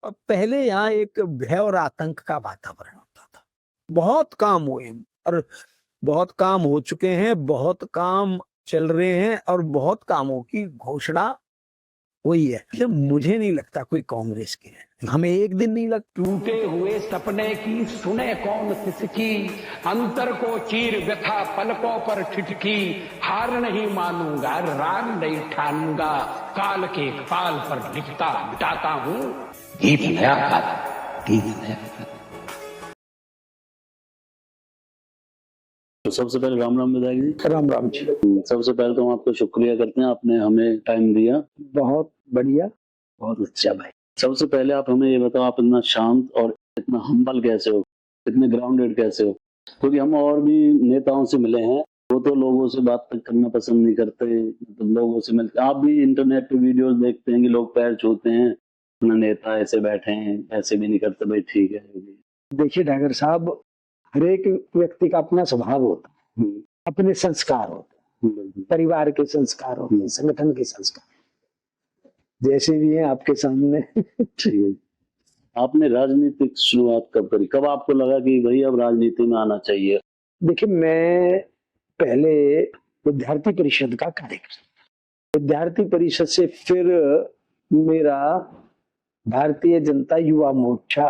अब पहले यहाँ एक भय और आतंक का वातावरण होता था। बहुत काम हुए और बहुत काम हो चुके हैं, बहुत काम चल रहे हैं और बहुत कामों की घोषणा हुई है। लेकिन मुझे नहीं लगता कोई कांग्रेस के है, हमें एक दिन नहीं लगता। टूटे हुए सपने की सुने कौन किसकी, अंतर को चीर व्यथा पलकों पर ठिठकी, हार नहीं मानूंगा राग नहीं ठानूंगा, काल के काल पर लिखता मिटाता हूँ गीत नया गाता, गीत नया गाता। तो सबसे पहले राम राम विधायक जी। राम राम जी। सबसे पहले तो हम आपको शुक्रिया करते हैं, आपने हमें टाइम दिया। बहुत बढ़िया, बहुत अच्छा भाई। सबसे पहले आप हमें ये बताओ, आप इतना शांत और इतना हम्बल कैसे हो, इतने ग्राउंडेड कैसे हो? क्योंकि हम और भी नेताओं से मिले हैं, वो तो लोगों से बात करना पसंद नहीं करते, मतलब लोगों से मिलते। आप भी इंटरनेट पे वीडियोस देखते हैं कि लोग पैर छूते हैं, अपना नेता ऐसे बैठे हैं, ऐसे भी नहीं करते। भाई ठीक है। देखिए डागर साहब, हर एक व्यक्ति का अपना स्वभाव होता है, अपने संस्कार होते हैं, परिवार के संस्कार होते हैं, संगठन के संस्कार जैसे भी हैं आपके सामने। ठीक है। आपने राजनीतिक शुरुआत कब करी? कब आपको लगा कि भाई अब राजनीति में आना चाहिए? देखिए, मैं पहले विद्यार्थी परिषद का कार्यकर्ता, विद्यार्थी परिषद से फिर मेरा भारतीय जनता युवा मोर्चा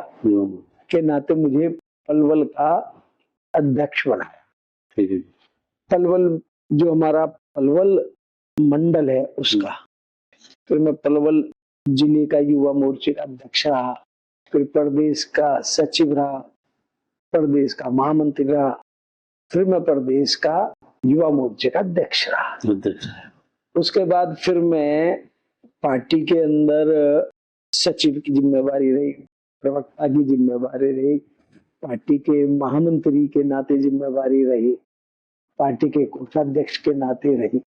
के नाते मुझे पलवल का अध्यक्ष बनाया। ठीक है। पलवल जो हमारा पलवल मंडल है उसका, फिर मैं पलवल जिले का युवा मोर्चे का अध्यक्ष रहा, फिर प्रदेश का सचिव रहा, प्रदेश का महामंत्री रहा, फिर मैं प्रदेश का युवा मोर्चे का अध्यक्ष रहा। उसके बाद फिर मैं पार्टी के अंदर सचिव की जिम्मेवारी रही, प्रवक्ता की जिम्मेवारी रही, पार्टी के महामंत्री के नाते जिम्मेवारी रही, पार्टी के कोषाध्यक्ष के नाते रही।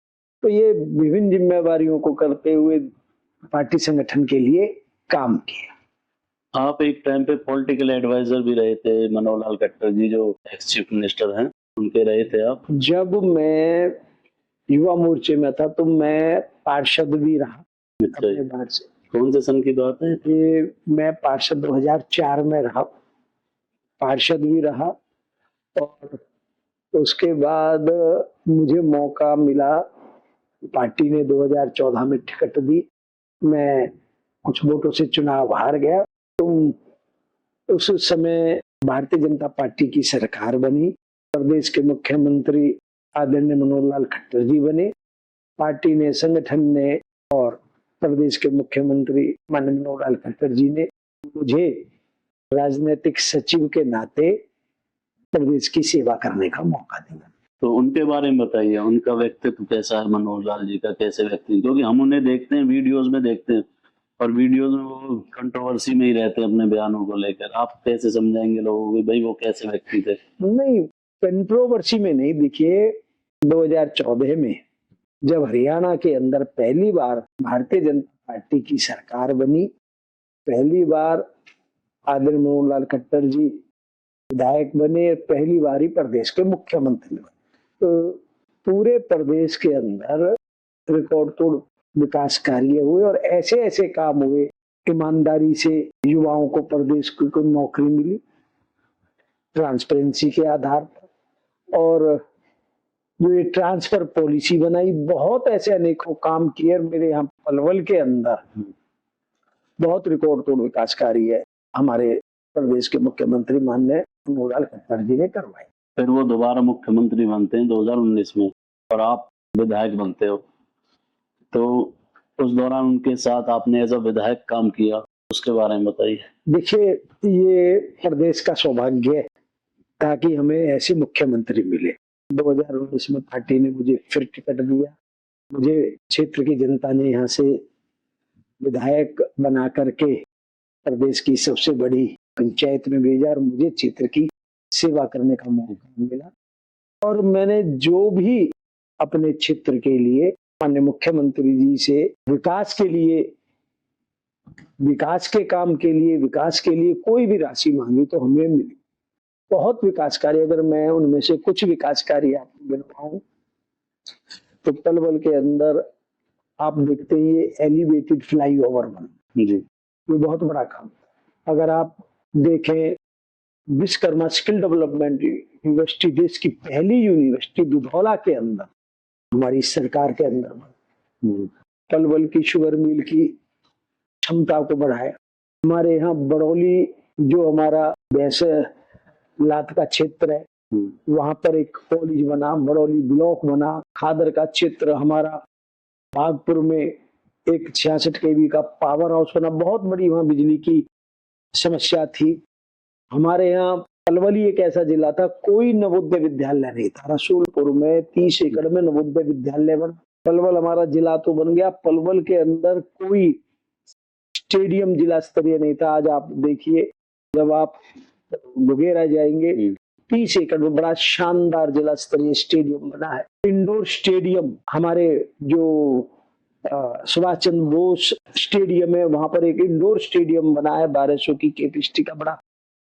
तो ये विभिन्न जिम्मेवारियों को करते हुए पार्टी संगठन के लिए काम किया। आप एक टाइम पे पॉलिटिकल एडवाइजर भी रहे थे, मनोहर लाल खट्टर जी जो एक्स चीफ मिनिस्टर हैं, उनके रहे थे आप। जब मैं युवा मोर्चे में था तो मैं पार्षद भी रहा अपने बार से। कौन से सन की बात है ये? मैं पार्षद 2004 में रहा, पार्षद भी रहा, और उसके बाद मुझे मौका मिला, पार्टी ने 2014 में टिकट दी, मैं कुछ वोटों से चुनाव हार गया। तो उस समय भारतीय जनता पार्टी की सरकार बनी, प्रदेश के मुख्यमंत्री आदरणीय मनोहर लाल खट्टर जी बने, पार्टी ने, संगठन ने और प्रदेश के मुख्यमंत्री माननीय मनोहर लाल खट्टर जी ने मुझे राजनीतिक सचिव के नाते प्रदेश की सेवा करने का मौका दिया। तो उनके बारे में बताइए, उनका व्यक्तित्व कैसा है, मनोहर लाल जी का कैसे व्यक्ति? क्योंकि हम उन्हें देखते हैं, वीडियोस में देखते हैं, और वीडियोस में वो कंट्रोवर्सी में ही रहते हैं अपने बयानों को लेकर। आप कैसे समझाएंगे लोगों को भाई वो कैसे व्यक्ति थे? नहीं, कंट्रोवर्सी में नहीं। देखिए, 2014 में जब हरियाणा के अंदर पहली बार भारतीय जनता पार्टी की सरकार बनी, पहली बार आदरणीय मनोहर लाल खट्टर जी विधायक बने, पहली बार ही प्रदेश के मुख्यमंत्री बने, तो पूरे प्रदेश के अंदर रिकॉर्ड तोड़ विकास कार्य हुए और ऐसे ऐसे काम हुए, ईमानदारी से युवाओं को प्रदेश को नौकरी मिली ट्रांसपेरेंसी के आधार पर, और जो ये ट्रांसफर पॉलिसी बनाई, बहुत ऐसे अनेकों काम किए। मेरे यहाँ पलवल के अंदर बहुत रिकॉर्ड तोड़ विकास कार्य हमारे प्रदेश के मुख्यमंत्री माननीय मनोहर लाल खट्टर जी ने करवाई। फिर वो दोबारा मुख्यमंत्री बनते हैं 2019 में, और आप विधायक बनते हो। तो उस दौरान उनके साथ आपने एज अ विधायक काम किया, उसके बारे में बताइए। देखिए, ये प्रदेश का सौभाग्य है ताकि हमें ऐसे मुख्यमंत्री मिले। 2019 में पार्टी ने मुझे फिर टिकट दिया, मुझे क्षेत्र की जनता ने यहाँ से विधायक बना करके प्रदेश की सबसे बड़ी पंचायत में भेजा और मुझे क्षेत्र की सेवा करने का मौका मिला। और मैंने जो भी अपने क्षेत्र के लिए माननीय मुख्यमंत्री जी से विकास के लिए, विकास के काम के लिए, विकास के लिए कोई भी राशि मांगी तो हमें मिली। बहुत विकास कार्य, अगर मैं उनमें से कुछ विकास कार्य आपको गिनवाऊं तो पलवल के अंदर आप देखते हैं ये एलिवेटेड फ्लाईओवर बन जी, ये बहुत बड़ा काम। अगर आप देखें, विश्वकर्मा स्किल डेवलपमेंट यूनिवर्सिटी देश की पहली यूनिवर्सिटी दुधौला के अंदर हमारी सरकार के अंदर पलवल की शुगर मिल की क्षमता को बढ़ाया। हमारे यहाँ बड़ौली जो हमारा वैसे लात का क्षेत्र है, वहां पर एक कॉलेज बना, बड़ौली ब्लॉक बना। खादर का क्षेत्र हमारा भागपुर में एक 66 kV का पावर हाउस बना। बहुत बड़ी वहां बिजली की समस्या थी। हमारे यहाँ पलवल ही एक ऐसा जिला था, कोई नवोदय विद्यालय नहीं था। रसूलपुर में 30 एकड़ में नवोदय विद्यालय बना। पलवल हमारा जिला तो बन गया, पलवल के अंदर कोई स्टेडियम जिला स्तरीय नहीं था। आज आप देखिए, जब आप बुगेरा जाएंगे, 30 एकड़ में बड़ा शानदार जिला स्तरीय स्टेडियम बना है। इंडोर स्टेडियम हमारे जो सुभाष चंद्र बोस स्टेडियम है, वहां पर एक इंडोर स्टेडियम बना है, 1200 की कैपेसिटी का बड़ा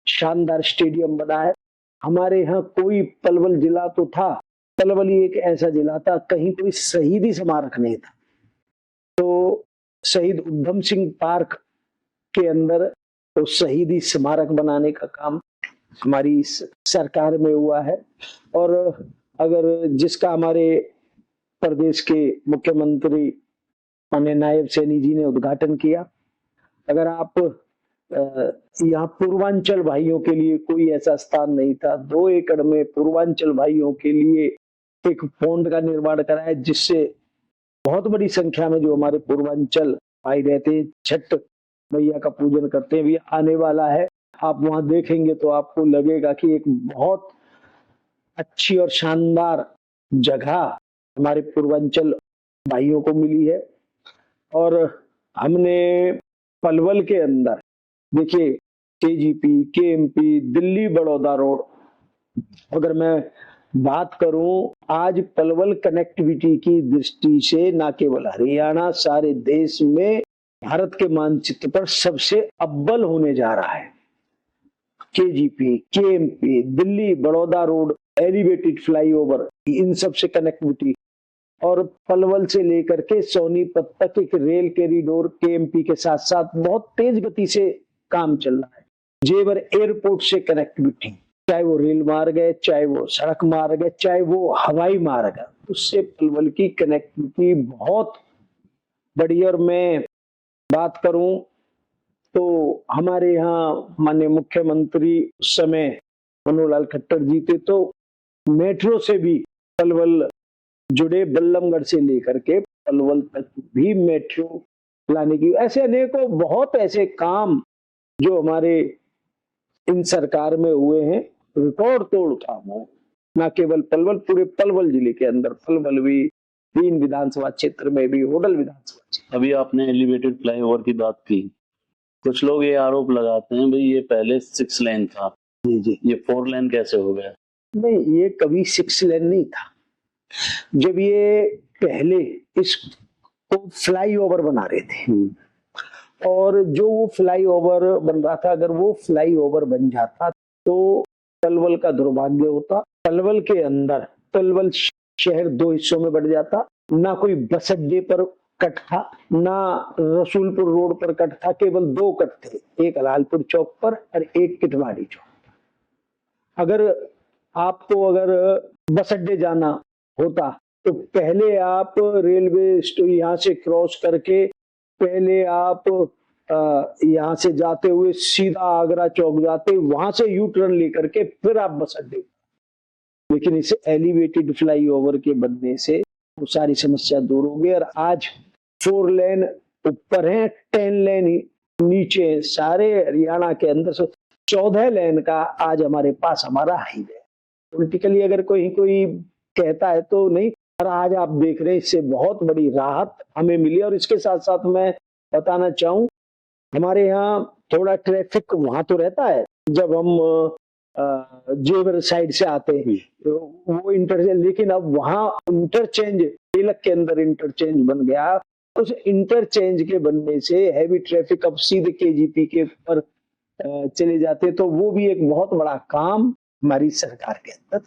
शानदार स्टेडियम बना है। हमारे यहाँ कोई, पलवल जिला तो था, पलवल ही एक ऐसा जिला था कहीं कोई शहीदी स्मारक नहीं था। तो शहीद उधम सिंह पार्क के अंदर तो शहीदी स्मारक बनाने का काम हमारी सरकार में हुआ है। और अगर जिसका हमारे प्रदेश के मुख्यमंत्री माननीय नायब सैनी जी ने उद्घाटन किया। अगर आप यहाँ पूर्वांचल भाइयों के लिए कोई ऐसा स्थान नहीं था, 2 एकड़ में पूर्वांचल भाइयों के लिए एक पौंड का निर्माण कराया, जिससे बहुत बड़ी संख्या में जो हमारे पूर्वांचल भाई रहते हैं, छठ मैया का पूजन करते हैं, भी आने वाला है। आप वहां देखेंगे तो आपको लगेगा कि एक बहुत अच्छी और शानदार जगह हमारे पूर्वांचल भाइयों को मिली है। और हमने पलवल के अंदर देखिए, KGP, KMP, Delhi Baroda road, अगर मैं बात करूं, आज पलवल कनेक्टिविटी की दृष्टि से न केवल हरियाणा, सारे देश में भारत के मानचित्र पर सबसे अव्वल होने जा रहा है। KGP, KMP, Delhi Baroda road, elevated flyover, इन सब से कनेक्टिविटी, और पलवल से लेकर के सोनीपत तक एक रेल कॉरिडोर केएमपी के साथ साथ बहुत तेज गति से काम चल रहा है। जेवर एयरपोर्ट से कनेक्टिविटी, चाहे वो रेल मार्ग है, चाहे वो सड़क मार्ग है, चाहे वो हवाई मार्ग है, उससे पलवल की कनेक्टिविटी बहुत बड़ी। और मैं बात करूं तो हमारे यहाँ माननीय मुख्यमंत्री उस समय मनोहर लाल खट्टर जी थे, तो मेट्रो से भी पलवल जुड़े, बल्लमगढ़ से लेकर के पलवल तक भी मेट्रो लाने की, ऐसे अनेकों बहुत ऐसे काम जो हमारे इन सरकार में हुए हैं, रिकॉर्ड तोड़ काम हो। न केवल पलवल, पूरे पलवल जिले के अंदर, पलवल भी 3 विधानसभा क्षेत्र में भी, होडल विधानसभा क्षेत्र। अभी आपने एलिवेटेड फ्लाईओवर की बात की, कुछ लोग ये आरोप लगाते हैं भाई ये पहले 6 लेन था, जी, ये 4 लेन कैसे हो गया? नहीं, ये कभी 6 लेन नहीं था। जब ये पहले इसको फ्लाईओवर बना रहे थे, और जो वो फ्लाईओवर बन रहा था, अगर वो फ्लाईओवर बन जाता तो पलवल का दुर्भाग्य होता। पलवल के अंदर पलवल शहर 2 हिस्सों में बढ़ जाता, ना कोई बस अड्डे पर कट था, ना रसूलपुर रोड पर कट था, केवल 2 कट थे, एक हलालपुर चौक पर और एक किटवाड़ी चौक। अगर आपको अगर बस अड्डे जाना होता तो पहले आप रेलवे स्टेशन यहाँ से क्रॉस करके पहले आप यहाँ से जाते हुए सीधा आगरा चौक जाते, वहां से यू टर्न लेकर के फिर आप बस अड्डे। लेकिन इसे एलिवेटेड फ्लाईओवर के बनने से वो सारी समस्या दूर हो गई, और आज 4 लेन ऊपर है, 10 लेन नीचे है। सारे हरियाणा के अंदर से 14 लेन का आज हमारे पास हमारा हाईवे। पॉलिटिकली अगर कोई कहता है तो नहीं, और आज आप देख रहे हैं इससे बहुत बड़ी राहत हमें मिली। और इसके साथ साथ मैं बताना चाहूं, हमारे यहाँ थोड़ा ट्रैफिक वहां तो रहता है, जब हम जेवर साइड से आते हैं तो वो इंटरचेंज, लेकिन अब वहां इंटरचेंज तिलक के अंदर इंटरचेंज बन गया। उस इंटरचेंज के बनने से हैवी ट्रैफिक अब सीधे केजीपी के ऊपर चले जाते, तो वो भी एक बहुत बड़ा काम हमारी सरकार के अंदर।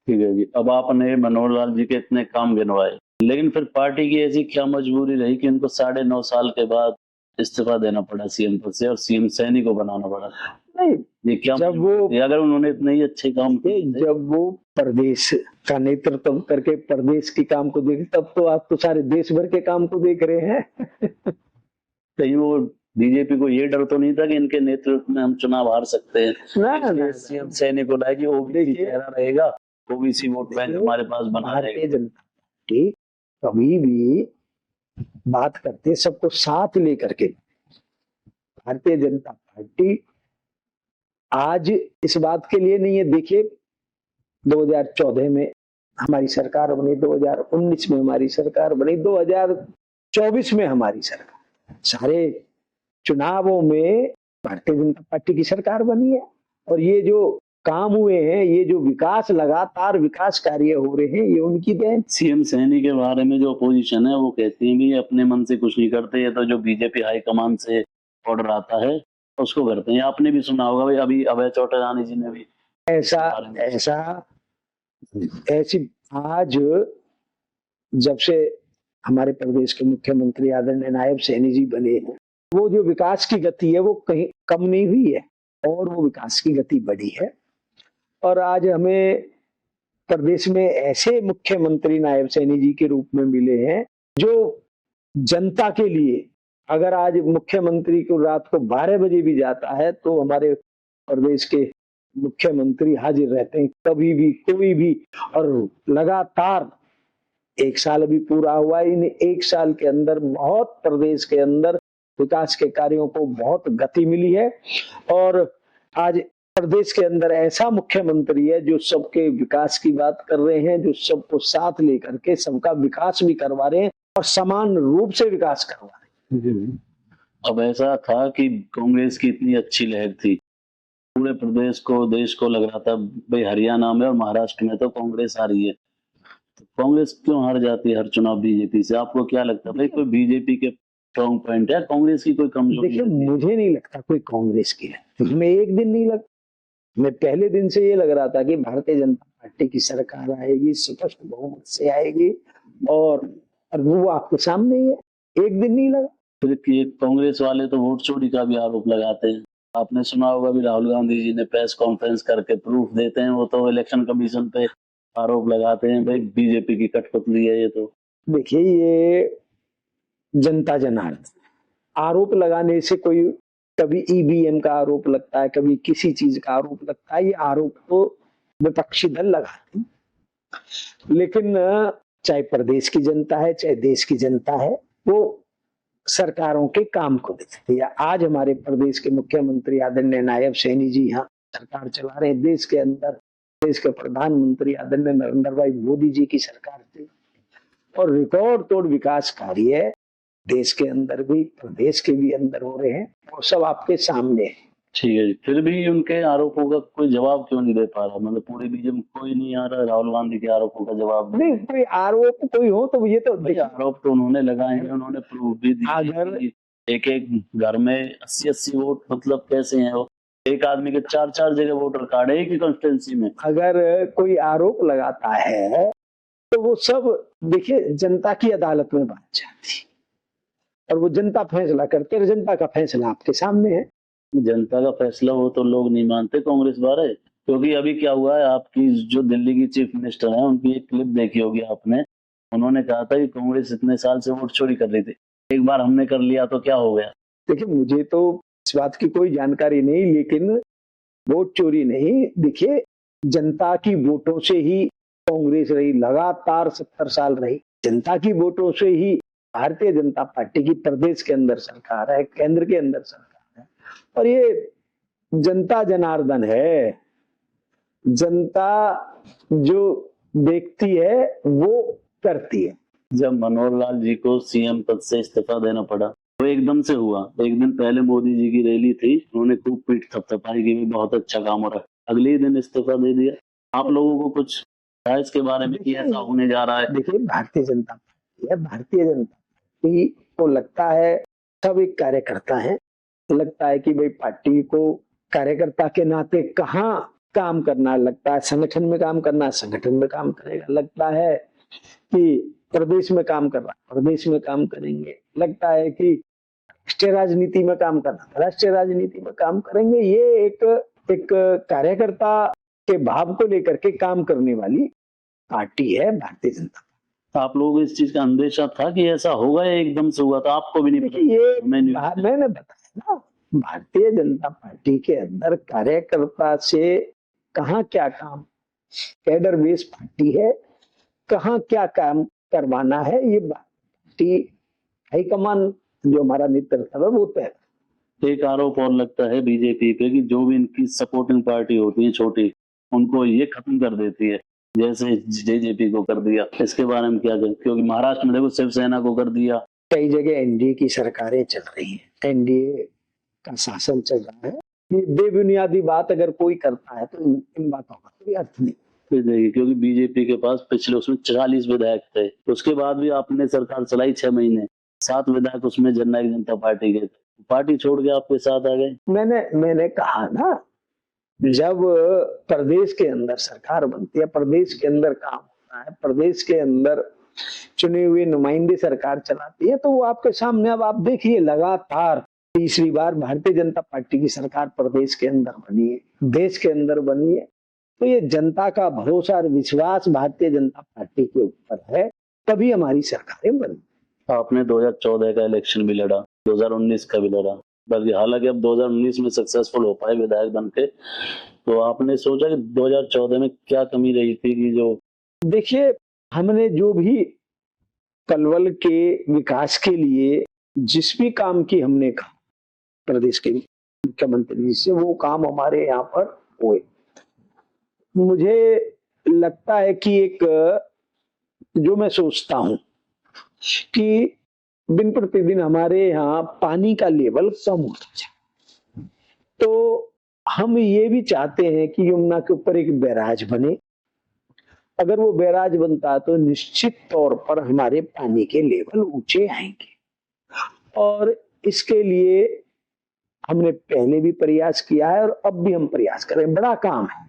ठीक है जी, अब आपने मनोहर लाल जी के इतने काम गिनवाए, लेकिन फिर पार्टी की ऐसी क्या मजबूरी रही कि इनको 9.5 साल के बाद इस्तीफा देना पड़ा सीएम पद से और सीएम सैनी को बनाना पड़ा। नहीं, ये क्या जब वो ये अगर उन्होंने इतने ही अच्छे काम किए थे, जब वो प्रदेश का नेतृत्व करके प्रदेश के काम को देख, तब तो आप तो सारे देश भर के काम को देख रहे हैं। कहीं वो बीजेपी को ये डर तो नहीं था कि इनके नेतृत्व में हम चुनाव हार सकते हैं, ना सीएम सैनी को लाए कि ओबीसी चेहरा रहेगा, ओबीसी वोट बैंक हमारे पास बना भारतीय रहेगा। जनता पार्टी कभी भी बात करते सबको साथ लेकर के। भारतीय जनता पार्टी आज इस बात के लिए नहीं है, देखिए 2014 में हमारी सरकार बनी, 2019 में हमारी सरकार बनी, 2024 में हमारी सरकार, सारे चुनावों में भारतीय जनता पार्टी की सरकार बनी है। और ये जो काम हुए हैं, ये जो विकास, लगातार विकास कार्य हो रहे हैं, ये उनकी देन। सीएम सैनी के बारे में जो अपोजिशन है वो कहती है कि अपने मन से कुछ नहीं करते, ये तो जो बीजेपी हाईकमान से ऑर्डर आता है उसको करते हैं। आपने भी सुना होगा भाई, अभी अभय चौटालानी जी ने भी ऐसी आज जब से हमारे प्रदेश के मुख्यमंत्री आदरणीय नायब सैनी जी बने हैं, वो जो विकास की गति है वो कहीं कम नहीं हुई है और वो विकास की गति बढ़ी है। और आज हमें प्रदेश में ऐसे मुख्यमंत्री नायब सैनी जी के रूप में मिले हैं जो जनता के लिए, अगर आज मुख्यमंत्री को रात को 12 बजे भी जाता है तो हमारे प्रदेश के मुख्यमंत्री हाजिर रहते हैं, कभी भी कोई भी। और लगातार 1 साल अभी पूरा हुआ, इन 1 साल के अंदर बहुत प्रदेश के अंदर विकास के कार्यों को बहुत गति मिली है। और आज प्रदेश के अंदर ऐसा मुख्यमंत्री है जो सबके विकास की बात कर रहे हैं, जो सबको साथ लेकर के सबका विकास भी करवा रहे हैं और समान रूप से विकास करवा रहे हैं। अब ऐसा था कि कांग्रेस की इतनी अच्छी लहर थी, पूरे प्रदेश को, देश को लग रहा था भाई हरियाणा में और महाराष्ट्र में तो कांग्रेस आ रही है, तो कांग्रेस क्यों हार जाती है हर चुनाव बीजेपी से? आपको क्या लगता है भाई, कोई बीजेपी के स्ट्रॉन्ग पॉइंट है, कांग्रेस की कोई कमजोरी? देखिए, मुझे नहीं लगता कोई कांग्रेस की है, हमें एक दिन नहीं लगता। मैं पहले दिन से ये लग रहा था कि भारतीय जनता पार्टी की सरकार आएगी, स्पष्ट बहुमत से आएगी, और वो आपके सामने ही है, एक दिन नहीं लगा। फिर कांग्रेस वाले तो वोट चोरी का भी आरोप लगाते हैं। आपने सुना होगा भी, राहुल गांधी जी ने प्रेस कॉन्फ्रेंस करके प्रूफ देते हैं, वो तो इलेक्शन कमीशन पे आरोप लगाते हैं भाई बीजेपी की कठपुतली है ये। तो देखिए, ये जनता जनार्दन, आरोप लगाने से कोई, कभी ईवीएम का आरोप लगता है, कभी किसी चीज का आरोप लगता है, ये आरोप तो विपक्षी दल लगाते हैं। लेकिन चाहे प्रदेश की जनता है चाहे देश की जनता है, वो सरकारों के काम को देखती है। आज हमारे प्रदेश के मुख्यमंत्री आदरणीय नायब सैनी जी यहाँ सरकार चला रहे हैं। देश के अंदर देश के प्रधानमंत्री आदरणीय नरेंद्र भाई मोदी जी की सरकार थी और रिकॉर्ड तोड़ विकास कार्य देश के अंदर भी प्रदेश के भी अंदर हो रहे हैं, वो सब आपके सामने है। ठीक है जी, फिर भी उनके आरोपों का कोई जवाब क्यों नहीं दे पा रहा? मतलब पूरे बीजेपी कोई नहीं आ रहा राहुल गांधी के आरोपों का जवाब? नहीं, कोई आरोप कोई हो तो ये तो आरोप तो उन्होंने लगाए हैं, उन्होंने प्रूफ भी दिए। अगर एक घर में 80-80 वोट, मतलब कैसे हैं वो? एक आदमी के 4-4 जगह वोटर कार्ड है एक ही कॉन्स्टिट्यूंसी में। अगर कोई आरोप लगाता है तो वो सब देखिए जनता की अदालत में बात जाती और वो जनता फैसला करते हैं। जनता का फैसला आपके सामने है। जनता का फैसला हो तो लोग नहीं मानते कांग्रेस बारे, क्योंकि अभी क्या हुआ है, आपकी जो दिल्ली की चीफ मिनिस्टर है उनकी एक क्लिप देखी होगी आपने, उन्होंने कहा था कि कांग्रेस इतने साल से वोट चोरी कर रही थी, एक बार हमने कर लिया तो क्या हो गया। देखिए, मुझे तो इस बात की कोई जानकारी नहीं, लेकिन वोट चोरी नहीं, देखिए जनता की वोटों से ही कांग्रेस रही, लगातार 70 साल रही। जनता की वोटों से ही भारतीय जनता पार्टी की प्रदेश के अंदर सरकार है, केंद्र के अंदर सरकार है, और ये जनता जनार्दन है। जनता जो देखती है वो करती है। जब मनोहर लाल जी को सीएम पद से इस्तीफा देना पड़ा वो एकदम से हुआ। एक दिन पहले मोदी जी की रैली थी, उन्होंने खूब पीठ थपथपाई की, बहुत अच्छा काम हो रहा है, अगले ही दिन इस्तीफा दे दिया। आप लोगों को कुछ है इसके बारे में कि ऐसा होने जा रहा है? देखिए, भारतीय जनता पार्टी है, भारतीय जनता पार्टी को लगता है सब एक कार्यकर्ता है, लगता है कि भाई पार्टी को कार्यकर्ता के नाते कहाँ काम करना, लगता है संगठन में काम करना, संगठन में काम करेगा, लगता है कि प्रदेश में काम करना, प्रदेश में काम करेंगे, लगता है कि राष्ट्रीय राजनीति में काम करना था, राष्ट्रीय राजनीति में काम करेंगे। ये एक कार्यकर्ता के भाव को लेकर के काम करने वाली पार्टी है भारतीय जनता पार्टी। आप लोगों को इस चीज का अंदेशा था कि ऐसा होगा या एकदम से हुआ था? आपको भी नहीं पता? देखिए, ये मैंने मैंने बताया ना, भारतीय जनता पार्टी के अंदर कार्यकर्ता से कहाँ क्या काम, कैडर बेस पार्टी है, कहाँ क्या काम करवाना है, ये पार्टी हाईकमान जो हमारा नेतृत्व है वो तय। एक आरोप और लगता है बीजेपी पे कि जो भी इनकी सपोर्टिंग पार्टी होती है छोटी, उनको ये खत्म कर देती है, जैसे जेजेपी को कर दिया। इसके बारे में क्या कहें? क्योंकि महाराष्ट्र में देखो शिवसेना को कर दिया, कई जगह एनडीए की सरकारें चल रही हैं, एनडीए का शासन चल रहा है। ये बेबुनियादी बात अगर कोई करता है तो इन बातों का कोई अर्थ नहीं। फिर देखिए, क्योंकि बीजेपी के पास पिछले उसमें 40 विधायक थे, उसके बाद भी आपने सरकार चलाई 6 महीने, 7 विधायक उसमें जननायक जनता पार्टी के, पार्टी छोड़ के आपके साथ आ गए। मैंने कहा ना, जब प्रदेश के अंदर सरकार बनती है, प्रदेश के अंदर काम होता है, प्रदेश के अंदर चुने हुए नुमाइंदे सरकार चलाती है, तो वो आपके सामने। अब आप देखिए, लगातार तीसरी बार भारतीय जनता पार्टी की सरकार प्रदेश के अंदर बनी है, देश के अंदर बनी है। तो ये जनता का भरोसा और विश्वास भारतीय जनता पार्टी के ऊपर है, तभी हमारी सरकारें बनी। आपने 2014 का इलेक्शन भी लड़ा, 2019 का भी लड़ा, बल्कि हालांकि अब 2019 में सक्सेसफुल हो पाए विधायक बन के। तो आपने सोचा कि 2014 में क्या कमी रही थी कि जो? देखिए, हमने जो भी पलवल के विकास के लिए जिस भी काम की हमने कहा प्रदेश के मुख्यमंत्री जी से, वो काम हमारे यहाँ पर हुए। मुझे लगता है कि एक जो मैं सोचता हूं कि दिन प्रतिदिन हमारे यहाँ पानी का लेवल कम होता जाए, तो हम ये भी चाहते हैं कि यमुना के ऊपर एक बैराज बने। अगर वो बैराज बनता तो निश्चित तौर पर हमारे पानी के लेवल ऊंचे आएंगे, और इसके लिए हमने पहले भी प्रयास किया है और अब भी हम प्रयास करें। बड़ा काम है,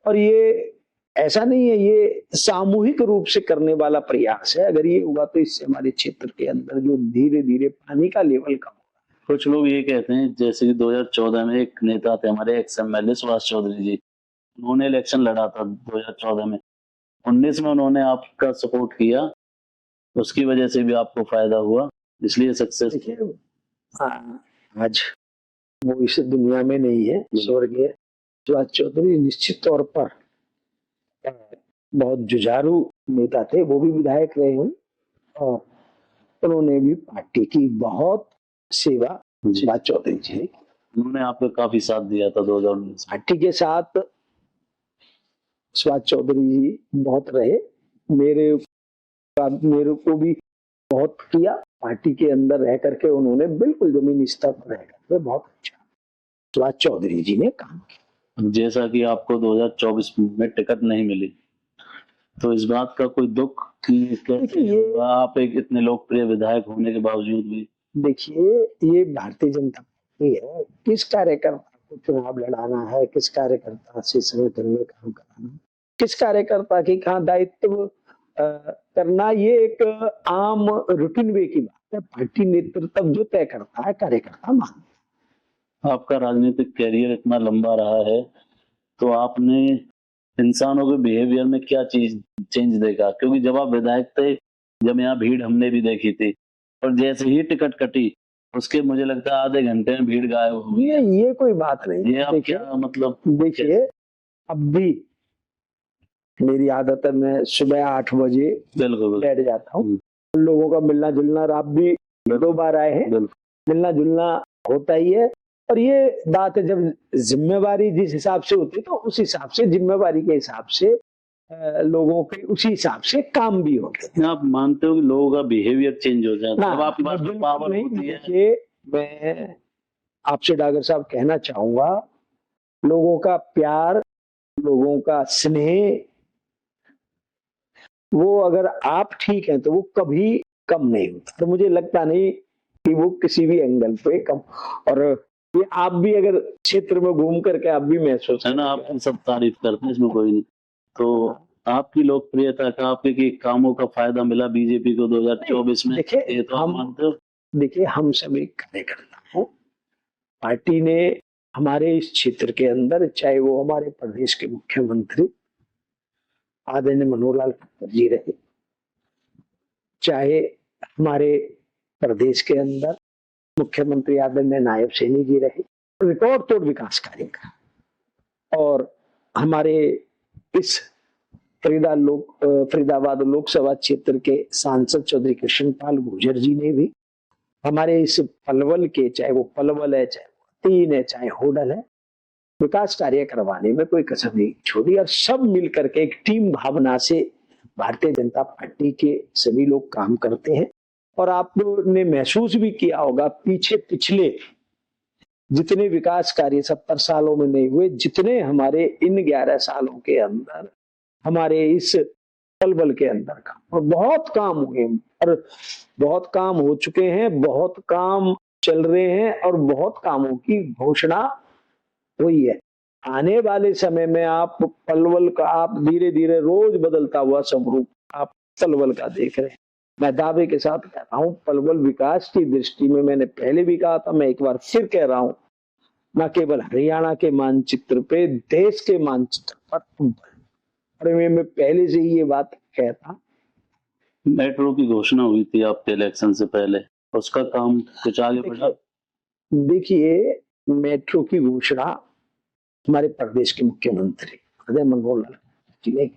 और ये ऐसा नहीं है, ये सामूहिक रूप से करने वाला प्रयास है। अगर ये हुआ तो इससे हमारे क्षेत्र के अंदर जो धीरे धीरे पानी का लेवल कम होगा। कुछ लोग ये कहते हैं, जैसे कि 2014 में एक नेता थे हमारे एक्स एमएलए सुभाष चौधरी जी, उन्होंने इलेक्शन लड़ा था 2014 में, 19 में उन्होंने आपका सपोर्ट किया, उसकी वजह से भी आपको फायदा हुआ, इसलिए सक्सेस। देखिए, आज वो इस दुनिया में नहीं है, स्वर्गीय सुभाष चौधरी निश्चित तौर पर बहुत जुझारू नेता थे, वो भी विधायक रहे हैं, और उन्होंने भी पार्टी की बहुत सेवा सुभाष चौधरी जी, उन्होंने आपको काफी साथ दिया था 2019 पार्टी के साथ। सुभाष चौधरी जी बहुत रहे, मेरे को भी बहुत किया, पार्टी के अंदर रह करके उन्होंने बिल्कुल जमीनी स्तर पर रह करके बहुत अच्छा सुभाष चौधरी जी ने काम किया। जैसा कि आपको 2024 में टिकट नहीं मिली, तो इस बात का कोई दुख कि कैसे आप एक इतने लोकप्रिय विधायक होने के बावजूद भी? देखिए, ये भारतीय जनता पार्टी है, किस कार्यकर्ता को चुनाव लड़ाना है, किस कार्यकर्ता से संगठन में काम कराना, किस कार्यकर्ता की कहाँ दायित्व करना, ये एक आम रूटीन वे की बात है। पार्टी नेतृत्व जो तय करता है, कार्यकर्ता मानते हैं। आपका राजनीतिक कैरियर इतना लंबा रहा है, तो आपने इंसानों के बिहेवियर में क्या चीज चेंज देखा? क्योंकि जब आप विधायक थे, जब यहाँ भीड़ हमने भी देखी थी, और जैसे ही टिकट कटी उसके मुझे लगता है आधे घंटे में भीड़ गायब हो गई। ये कोई बात नहीं। ये आप क्या मतलब? देखिए, अब भी मेरी आदत है, मैं सुबह 8 बजे बिल्कुल बैठ जाता हूँ। लोगों का मिलना जुलना, आप भी 2 बार आए हैं, मिलना जुलना होता ही है। और ये बात है, जब जिम्मेवारी जिस हिसाब से होती है तो उस हिसाब से, जिम्मेवारी के हिसाब से लोगों के उसी हिसाब से काम भी होते हैं। आप मानते हो कि लोगों का बिहेवियर चेंज हो जाता है जब आपके पास पावर होती है? मैं आपसे डॉक्टर साहब कहना चाहूंगा, लोगों का प्यार, लोगों का स्नेह, वो अगर आप ठीक हैं तो वो कभी कम नहीं होता। तो मुझे लगता नहीं कि वो किसी भी एंगल पे कम। और ये आप भी अगर क्षेत्र में घूम करके आप भी महसूस है ना, आप सब तारीफ करते हैं, इसमें कोई नहीं। तो आपकी लोकप्रियता का, आपके कामों का फायदा मिला बीजेपी को 2024 में, ये तो आप मानते हो? देखिए, हम सब एक कार्यकर्ता हैं। पार्टी ने हमारे इस क्षेत्र के अंदर, चाहे वो हमारे प्रदेश के मुख्यमंत्री आदरणीय मनोहर लाल खट्टर जी रहे, चाहे हमारे प्रदेश के अंदर मुख्यमंत्री आदरणीय नायब सैनी जी रहे, रिकॉर्ड तोड़ विकास कार्य का। और हमारे इस फरीदाबाद लोकसभा क्षेत्र के सांसद चौधरी कृष्णपाल गुर्जर जी ने भी हमारे इस पलवल के, चाहे वो पलवल है, चाहे वो तीन है, चाहे होडल है, विकास कार्य करवाने में कोई कसर नहीं छोड़ी। और सब मिलकर के एक टीम भावना से भारतीय जनता पार्टी के सभी लोग काम करते हैं। और आपने महसूस भी किया होगा, पिछले जितने विकास कार्य 70 सालों में नहीं हुए, जितने हमारे इन 11 सालों के अंदर हमारे इस पलवल के अंदर का, और बहुत काम हुए, और बहुत काम हो चुके हैं, बहुत काम चल रहे हैं, और बहुत कामों की घोषणा हुई है। आने वाले समय में आप पलवल का, आप धीरे धीरे रोज बदलता हुआ स्वरूप आप पलवल का देख रहे हैं। मैं दावे के साथ कह रहा हूं, पलवल विकास की दृष्टि में, मैंने पहले भी कहा था, मैं एक बार फिर कह रहा हूं, न केवल हरियाणा के मानचित्र पे, देश के मानचित्र पर। और मैं पहले से ही ये बात कहता। मेट्रो की घोषणा हुई थी आपके इलेक्शन से पहले, उसका काम कुछ आगे बढ़ा? देखिए, मेट्रो की घोषणा हमारे प्रदेश के मुख्यमंत्री आदरणीय मनोहर लाल जी ने,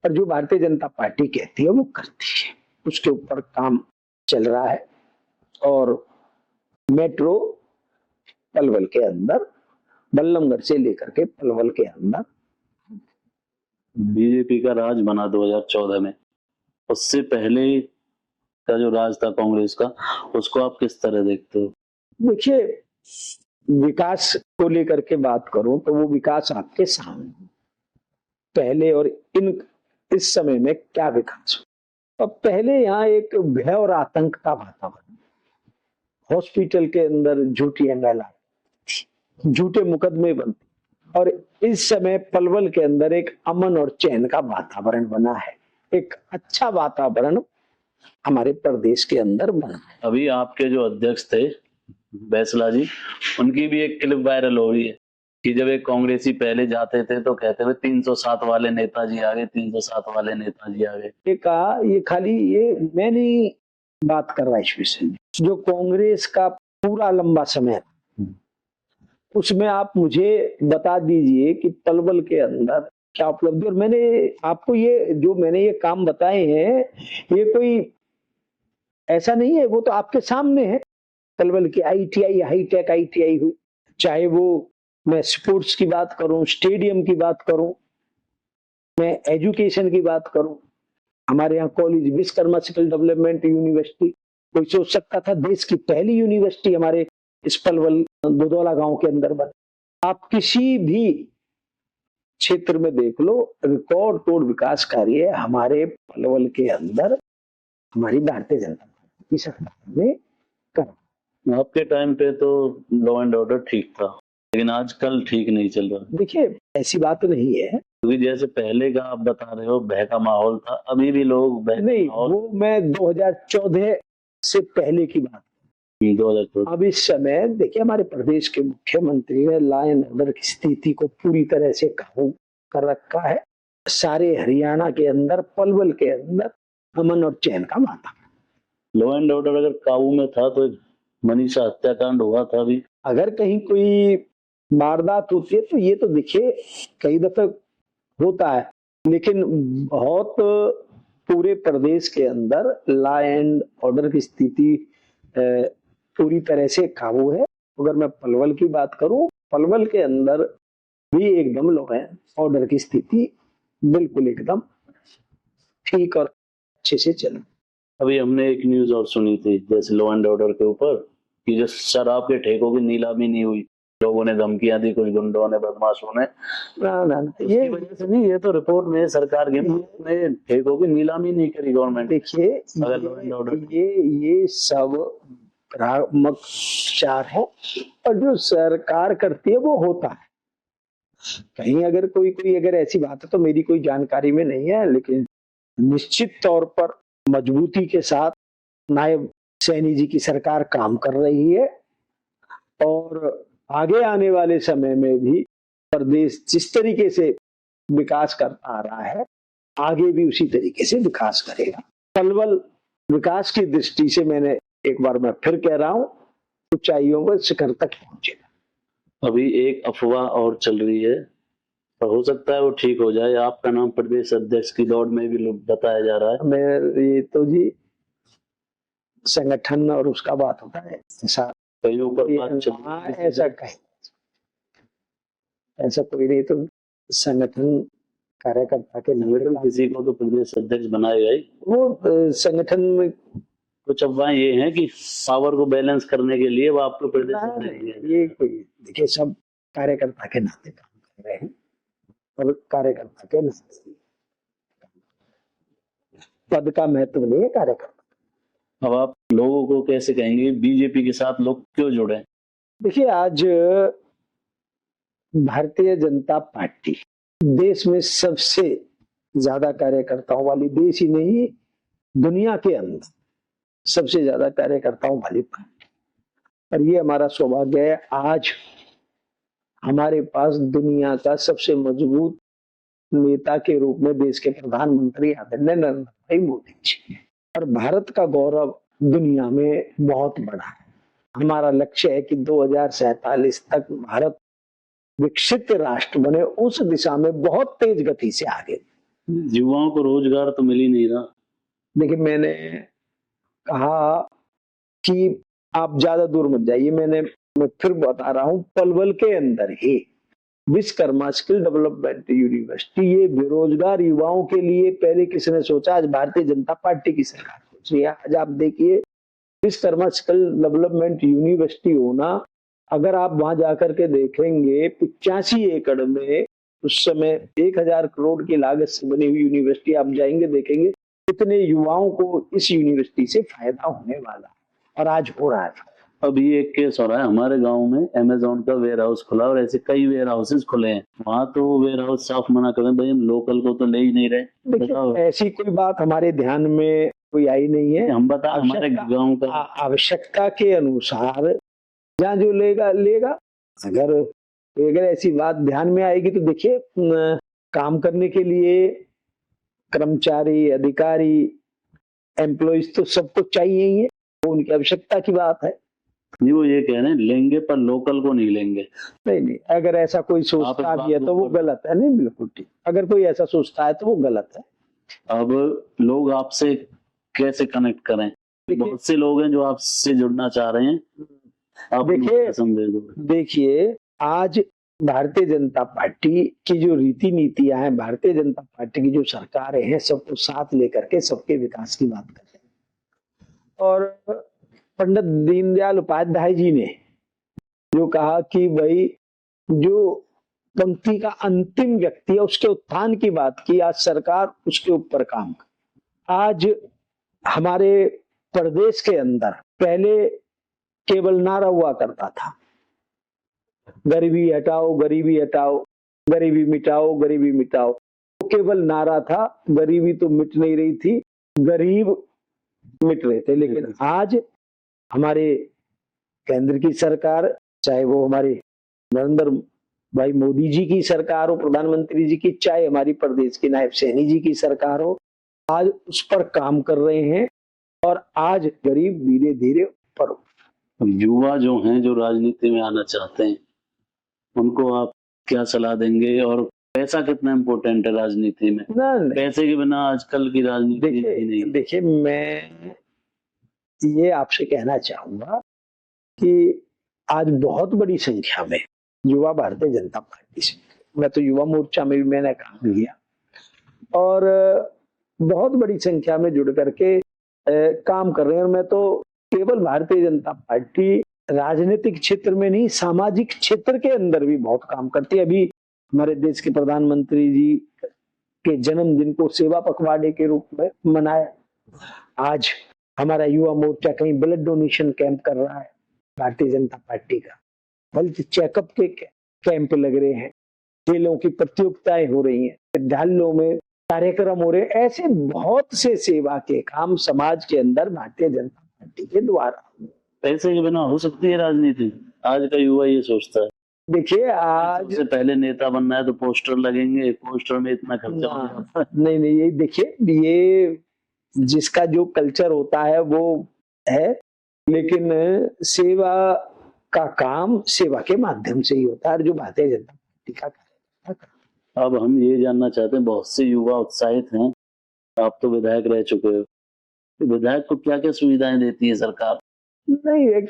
और जो भारतीय जनता पार्टी कहती है वो करती है, उसके ऊपर काम चल रहा है। और मेट्रो पलवल के अंदर, बल्लमगढ़ से लेकर के पलवल के अंदर, बीजेपी का राज बना 2014 में, उससे पहले का जो राज था कांग्रेस का, उसको आप किस तरह देखते हो? देखिए, विकास को लेकर के बात करूं तो वो विकास आपके सामने पहले और इस समय में क्या विकास हो। अब पहले यहाँ एक भय और आतंक का वातावरण, हॉस्पिटल के अंदर झूठी एमएलआर, झूठे मुकदमे बनते, और इस समय पलवल के अंदर एक अमन और चैन का वातावरण बना है, एक अच्छा वातावरण हमारे प्रदेश के अंदर बना है। अभी आपके जो अध्यक्ष थे बैसला जी, उनकी भी एक क्लिप वायरल हो रही है कि जब एक कांग्रेसी पहले जाते थे तो कहते थे 307 वाले नेताजी आ गए, 307 वाले नेताजी आ गए। ये खाली ये मैं नहीं बात कर रहा इस विषय में, जो कांग्रेस का पूरा लंबा समय उसमें आप मुझे बता दीजिए कि पलवल के अंदर क्या उपलब्धि। और मैंने आपको मैंने ये काम बताए हैं, ये कोई ऐसा नहीं है, वो तो आपके सामने है। पलवल की आईटीआई, हाईटेक आईटीआई हुई, चाहे वो मैं स्पोर्ट्स की बात करूं, स्टेडियम की बात करूं, मैं एजुकेशन की बात करूं, हमारे यहाँ college Vishwakarma skill development university, कोई सोच सकता था देश की पहली यूनिवर्सिटी हमारे इस पलवल दुधौला गांव के अंदर बने। आप किसी भी क्षेत्र में देख लो, रिकॉर्ड तोड़ विकास कार्य हमारे पलवल के अंदर हमारी भारतीय जनता पार्टी की सरकार ने करा। आपके टाइम पे तो लॉ एंड ऑर्डर ठीक था, लेकिन आजकल ठीक नहीं चल रहा। देखिए, ऐसी बात नहीं है, क्योंकि जैसे पहले का आप बता रहे हो भय का माहौल था, अभी भी लोग नहीं, वो मैं 2014 से पहले की बात। 2014 अब इस समय देखिए, हमारे प्रदेश के मुख्यमंत्री ने लॉ एंड ऑर्डर की स्थिति को पूरी तरह से काबू कर रखा है। सारे हरियाणा के अंदर, पलवल के अंदर अमन और चैन का वातावरण। लॉ एंड ऑर्डर अगर काबू में था तो मनीषा हत्याकांड हुआ था भी। अगर कहीं कोई वारदात होती है तो ये तो देखिए कई दफे होता है, लेकिन बहुत पूरे प्रदेश के अंदर लॉ एंड ऑर्डर की स्थिति पूरी तरह से काबू है। अगर मैं पलवल की बात करूं, पलवल के अंदर भी एकदम लॉ एंड ऑर्डर की स्थिति बिल्कुल एकदम ठीक और अच्छे से चल। अभी हमने एक न्यूज और सुनी थी जैसे लॉ एंड ऑर्डर के ऊपर, कि जो शराब के ठेकों की नीलामी नहीं हुई, लोगों ने धमकियां दी, कुछ गुंडों ने, बदमाशों ने। ना, ये वजह से नहीं, ये तो रिपोर्ट में सरकार के ठेकों की नीलामी नहीं करी गवर्नमेंट। देखिए, अगर लॉ एंड ऑर्डर, ये सब भ्रामक विचार है, और जो सरकार करती है वो होता है। कहीं अगर कोई अगर ऐसी बात है तो मेरी कोई जानकारी में नहीं है, लेकिन निश्चित तौर पर मजबूती के साथ नायब सैनी जी की सरकार काम कर रही है और आगे आने वाले समय में भी प्रदेश जिस तरीके से विकास करता आ रहा है आगे भी उसी तरीके से विकास करेगा। पलवल विकास की दृष्टि से मैंने एक बार मैं फिर कह रहा हूं ऊंचाइयों पर शिखर तक पहुंचेगा। अभी एक अफवाह और चल रही है, तो हो सकता है वो ठीक हो जाए, आपका नाम प्रदेश अध्यक्ष की दौड़ में भी लोग बताया जा रहा है। मैं ये तो जी संगठन और उसका बात होता है, ऐसा कईयों पर बात चल रही है। ऐसा कहीं ऐसा कोई नहीं, तो संगठन कार्यकर्ता के संगठन किसी को तो प्रदेश अध्यक्ष बनाएगा ही। वो संगठन में कुछ अफवाहें ये हैं कि पावर को बैलेंस करने के लिए वो आपको प्रदेश अध्यक्ष ये कोई देखिए सब कार्यकर्ता के नाते काम कर रहे हैं और कार्यकर्ता के नाते पद का महत्व नहीं है कार्यकर्ता। अब आप लोगों को कैसे कहेंगे बीजेपी के साथ लोग क्यों जुड़े? देखिए आज भारतीय जनता पार्टी देश में सबसे ज्यादा कार्यकर्ताओं वाली, देश ही नहीं दुनिया के अंदर सबसे ज्यादा कार्यकर्ताओं वाली पार्टी, और ये हमारा सौभाग्य है आज हमारे पास दुनिया का सबसे मजबूत नेता के रूप में देश के प्रधानमंत्री आदरणीय नरेंद्र भाई मोदी जी हैं और भारत का गौरव दुनिया में बहुत बड़ा है। हमारा लक्ष्य है कि 2047 तक भारत विकसित राष्ट्र बने, उस दिशा में बहुत तेज गति से आगे। युवाओं को रोजगार तो मिल ही नहीं रहा। देखिए मैंने कहा कि आप ज्यादा दूर मत जाइए, मैं फिर बता रहा हूं पलवल के अंदर ही विश्वकर्मा स्किल डेवलपमेंट यूनिवर्सिटी, ये बेरोजगार युवाओं के लिए पहले किसने सोचा? आज भारतीय जनता पार्टी की सरकार सोच रही है। आज आप देखिए विश्वकर्मा स्किल डेवलपमेंट यूनिवर्सिटी होना, अगर आप वहां जाकर के देखेंगे 85 एकड़ में उस समय 1000 करोड़ की लागत से बनी हुई यूनिवर्सिटी, आप जाएंगे देखेंगे कितने युवाओं को इस यूनिवर्सिटी से फायदा होने वाला और आज हो रहा है। अभी एक केस हो रहा है हमारे गांव में, अमेज़न का वेयर हाउस खुला और ऐसे कई वेयर हाउसेज खुले हैं, वहां तो वेयर हाउस साफ मना कर रहे हैं, भाई हम लोकल को तो ले ही नहीं रहे। देखिए ऐसी कोई बात हमारे ध्यान में कोई आई नहीं है। हम बता हमारे गांव का आवश्यकता के अनुसार जहाँ जो लेगा लेगा, अगर ऐसी बात ध्यान में आएगी तो देखिए काम करने के लिए कर्मचारी, अधिकारी, एम्प्लॉइज तो सबको चाहिए ही है, तो उनकी आवश्यकता की बात है। नहीं वो ये कह रहे हैं लेंगे पर लोकल को नहीं लेंगे। नहीं, अगर ऐसा कोई सोचता भी है तो वो गलत है। नहीं बिल्कुल ठीक, अगर कोई ऐसा सोचता है तो वो गलत है। अब लोग आपसे कैसे कनेक्ट करें? बहुत से लोग हैं जो आपसे जुड़ना चाह रहे हैं, आप देखिए आज भारतीय जनता पार्टी की जो रीति नीतियां हैं, भारतीय जनता पार्टी की जो सरकारें हैं, सबको साथ लेकर के सबके विकास की बात करते हैं। और पंडित दीनदयाल उपाध्याय जी ने जो कहा कि भाई जो पंक्ति का अंतिम व्यक्ति है उसके उत्थान की बात की, आज सरकार उसके ऊपर काम कर। आज हमारे प्रदेश के अंदर पहले केवल नारा हुआ करता था, गरीबी हटाओ, गरीबी हटाओ, गरीबी मिटाओ, गरीबी मिटाओ। तो केवल नारा था, गरीबी तो मिट नहीं रही थी, गरीब मिट रहे थे। लेकिन आज हमारे केंद्र की सरकार, चाहे वो हमारे नरेंद्र भाई मोदी जी की सरकार हो, प्रधानमंत्री जी की, चाहे हमारी प्रदेश की नायब सैनी जी की सरकार हो, आज उस पर काम कर रहे हैं और आज गरीब धीरे धीरे ऊपर। युवा जो हैं जो राजनीति में आना चाहते हैं उनको आप क्या सलाह देंगे? और पैसा कितना इम्पोर्टेंट है राजनीति में? पैसे के बिना आजकल की राजनीति नहीं। देखिए मैं ये आपसे कहना चाहूंगा कि आज बहुत बड़ी संख्या में युवा भारतीय जनता पार्टी से, मैं तो युवा मोर्चा में भी मैंने काम किया और बहुत बड़ी संख्या में जुड़ करके काम कर रहे हैं। और मैं तो केवल भारतीय जनता पार्टी राजनीतिक क्षेत्र में नहीं, सामाजिक क्षेत्र के अंदर भी बहुत काम करती है। अभी हमारे देश के प्रधानमंत्री जी के जन्मदिन को सेवा पखवाड़े के रूप में मनाया। आज हमारा युवा मोर्चा कहीं ब्लड डोनेशन कैंप कर रहा है, भारतीय जनता पार्टी का हेल्थ चेकअप के कैंप लग रहे हैं, खेलों की प्रतियोगिताएं हो रही हैं, विद्यालयों में कार्यक्रम हो रहे हैं। ऐसे बहुत से सेवा के काम समाज के अंदर भारतीय जनता पार्टी के द्वारा। पैसे के बिना हो सकती है राजनीति? आज का युवा ये सोचता है। देखिए आज सबसे पहले नेता बनना है तो पोस्टर लगेंगे, पोस्टर में इतना खर्चा हो जाता है। नहीं नहीं, ये देखिए, ये जिसका जो कल्चर होता है वो है, लेकिन सेवा का काम सेवा के माध्यम से ही होता है, जो भारतीय जनता पार्टी का कार्य। अब हम ये जानना चाहते हैं, बहुत से युवा उत्साहित हैं, आप तो विधायक रह चुके हो, तो विधायक को क्या क्या सुविधाएं देती है सरकार? नहीं, एक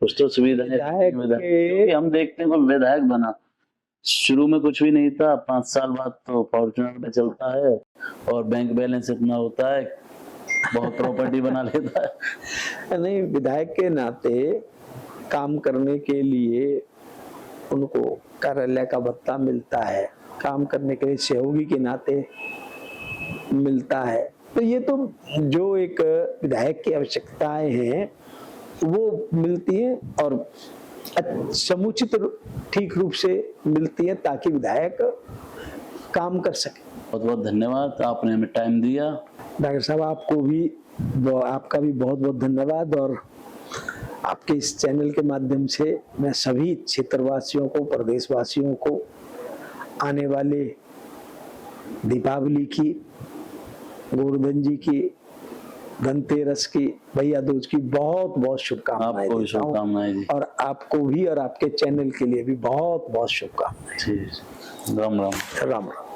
कुछ तो सुविधाएं, क्योंकि हम देखते हैं कोई विधायक बना, शुरू में कुछ भी नहीं था, 5 साल बाद तो फॉर्च्यूनर पे चलता है और बैंक बैलेंस इतना होता है, बहुत प्रॉपर्टी बना लेता है। नहीं, विधायक के नाते काम करने के लिए उनको कार्यालय का भत्ता मिलता है, काम करने के लिए सहयोगी के नाते मिलता है। तो ये तो जो एक विधायक की आवश्यकताएं हैं वो मिलती हैं और समुचित ठीक रूप से मिलती है, ताकि विधायक काम कर सके। बहुत बहुत धन्यवाद, आपने हमें टाइम दिया। डॉक्टर साहब, आपका भी बहुत बहुत धन्यवाद। और आपके इस चैनल के माध्यम से मैं सभी क्षेत्रवासियों को, प्रदेशवासियों को आने वाले दीपावली की, गोवर्धन जी की, धनतेरस की, भैया दूज की बहुत बहुत शुभकामनाएं देता हूं। और आपको भी और आपके चैनल के लिए भी बहुत बहुत शुभकामनाएं। राम राम। राम राम।